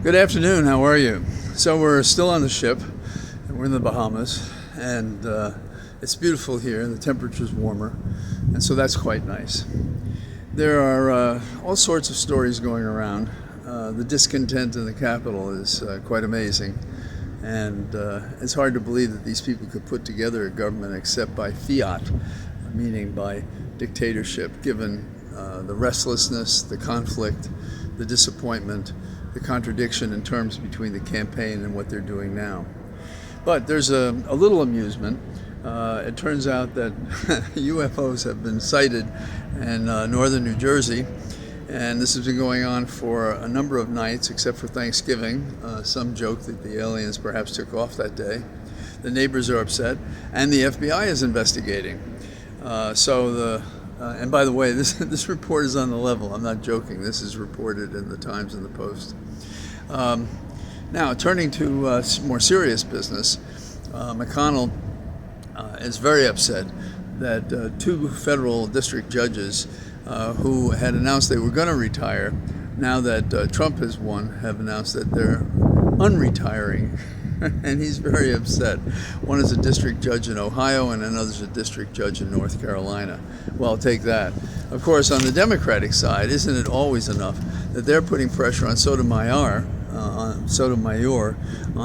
Good afternoon, how are you? So we're still on the ship, and we're in the Bahamas, and it's beautiful here, the temperature's warmer, and so that's quite nice. There are all sorts of stories going around. The discontent in the capital is quite amazing, and it's hard to believe that these people could put together a government except by fiat, meaning by dictatorship, given the restlessness, the conflict, the disappointment, the contradiction in terms between the campaign and what they're doing now. But there's a little amusement. It turns out that UFOs have been sighted in northern New Jersey, and this has been going on for a number of nights, except for Thanksgiving. Some joke that the aliens perhaps took off that day. The neighbors are upset, and the FBI is investigating. And by the way, this report is on the level. I'm not joking. This is reported in the Times and the Post. Now, turning to more serious business, McConnell is very upset that two federal district judges who had announced they were going to retire, now that Trump has won, have announced that they're unretiring. And he's very upset. One is a district judge in Ohio and another's a district judge in North Carolina. Well, take that. Of course, on the Democratic side, isn't it always enough that they're putting pressure on Sotomayor on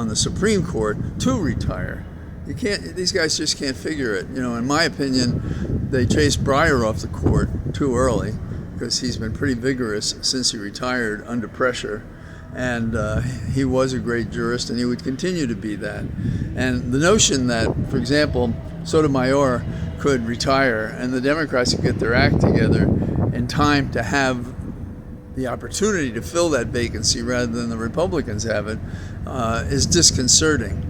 the Supreme Court to retire? These guys just can't figure it. You know, in my opinion, they chased Breyer off the court too early because he's been pretty vigorous since he retired under pressure. And he was a great jurist, and he would continue to be that. And the notion that, for example, Sotomayor could retire and the Democrats could get their act together in time to have the opportunity to fill that vacancy rather than the Republicans have it is disconcerting.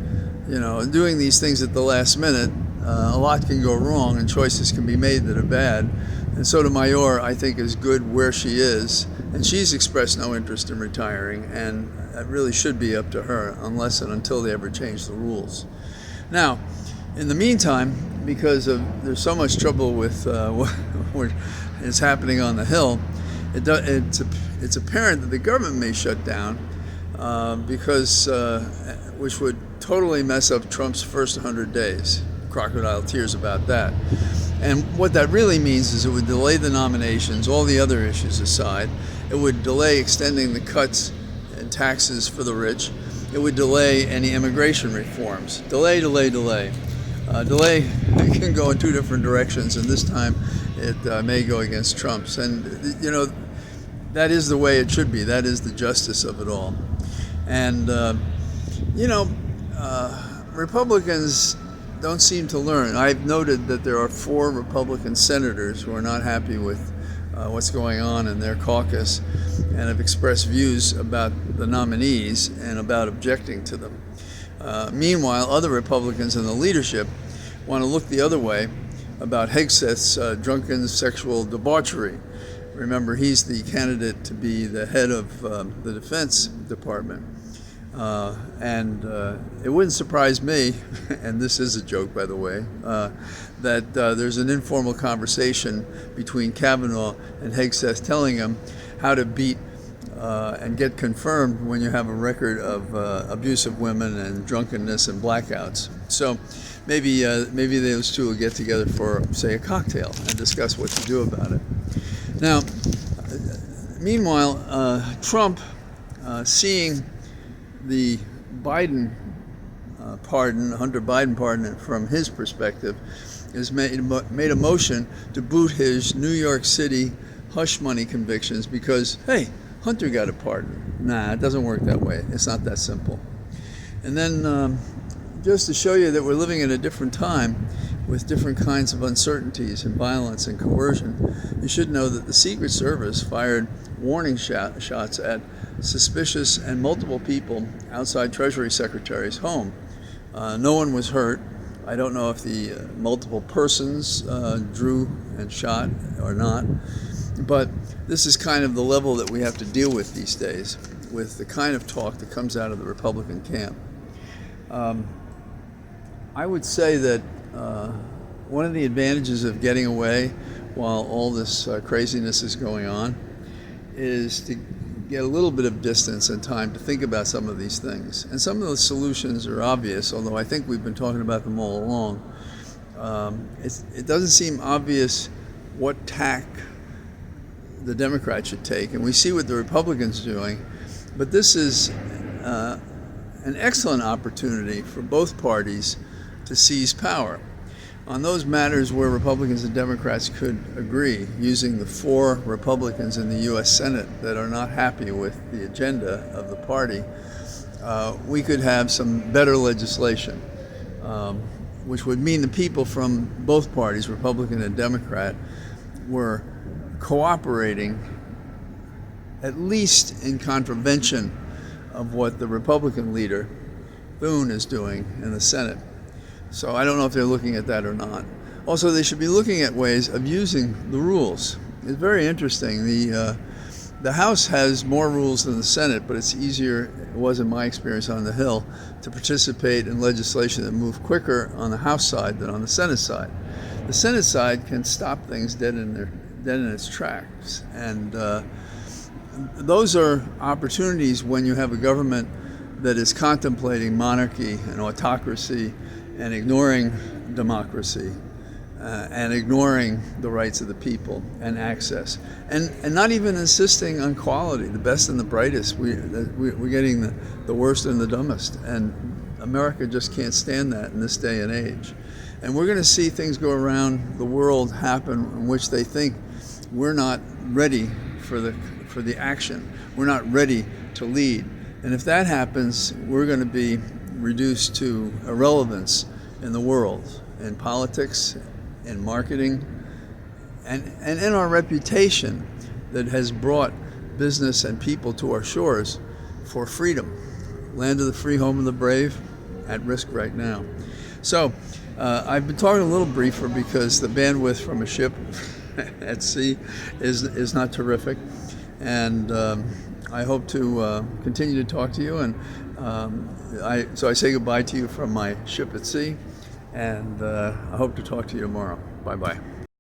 You know, doing these things at the last minute, a lot can go wrong and choices can be made that are bad. And Sotomayor, I think, is good where she is, and she's expressed no interest in retiring, and that really should be up to her, unless and until they ever change the rules. Now, in the meantime, because there's so much trouble with what is happening on the Hill, it's apparent that the government may shut down which would totally mess up Trump's first 100 days. Crocodile tears about that. And what that really means is it would delay the nominations, all the other issues aside. It would delay extending the cuts in taxes for the rich. It would delay any immigration reforms. Delay. Delay can go in two different directions, and this time it may go against Trump's. And, you know, that is the way it should be. That is the justice of it all. And, Republicans don't seem to learn. I've noted that there are 4 Republican senators who are not happy with what's going on in their caucus and have expressed views about the nominees and about objecting to them. Meanwhile, other Republicans in the leadership want to look the other way about Hegseth's drunken sexual debauchery. Remember, he's the candidate to be the head of the Defense Department. It wouldn't surprise me, and this is a joke, by the way, that there's an informal conversation between Kavanaugh and Hegseth telling him how to beat and get confirmed when you have a record of abuse of women and drunkenness and blackouts. So maybe those two will get together for, say, a cocktail and discuss what to do about it. Now, meanwhile, Trump, seeing the Biden pardon, Hunter Biden pardon, from his perspective, has made a motion to boot his New York City hush money convictions because, hey, Hunter got a pardon. Nah, it doesn't work that way. It's not that simple. And then just to show you that we're living in a different time with different kinds of uncertainties and violence and coercion, you should know that the Secret Service fired warning shots at suspicious and multiple people outside Treasury Secretary's home. No one was hurt. I don't know if the multiple persons drew and shot or not, but this is kind of the level that we have to deal with these days, with the kind of talk that comes out of the Republican camp. I would say that one of the advantages of getting away while all this craziness is going on is to get a little bit of distance and time to think about some of these things. And some of the solutions are obvious, although I think we've been talking about them all along. It doesn't seem obvious what tack the Democrats should take, and we see what the Republicans are doing, but this is an excellent opportunity for both parties to seize power. On those matters where Republicans and Democrats could agree, using the 4 Republicans in the U.S. Senate that are not happy with the agenda of the party, we could have some better legislation, which would mean the people from both parties, Republican and Democrat, were cooperating at least in contravention of what the Republican leader, Thune, is doing in the Senate. So I don't know if they're looking at that or not. Also, they should be looking at ways of using the rules. It's very interesting. The House has more rules than the Senate, but it's easier, it was in my experience on the Hill, to participate in legislation that move quicker on the House side than on the Senate side. The Senate side can stop things dead in its tracks. And those are opportunities when you have a government that is contemplating monarchy and autocracy and ignoring democracy and ignoring the rights of the people and access, and not even insisting on quality, the best and the brightest. We're getting the worst and the dumbest, and America just can't stand that in this day and age. And we're going to see things go around the world happen in which they think we're not ready for the action. We're not ready to lead. And if that happens, we're going to be reduced to irrelevance in the world, in politics, in marketing, and in our reputation that has brought business and people to our shores for freedom. Land of the free, home of the brave, at risk right now. So I've been talking a little briefer because the bandwidth from a ship at sea is not terrific. And I hope to continue to talk to you, and so I say goodbye to you from my ship at sea, and I hope to talk to you tomorrow. Bye-bye.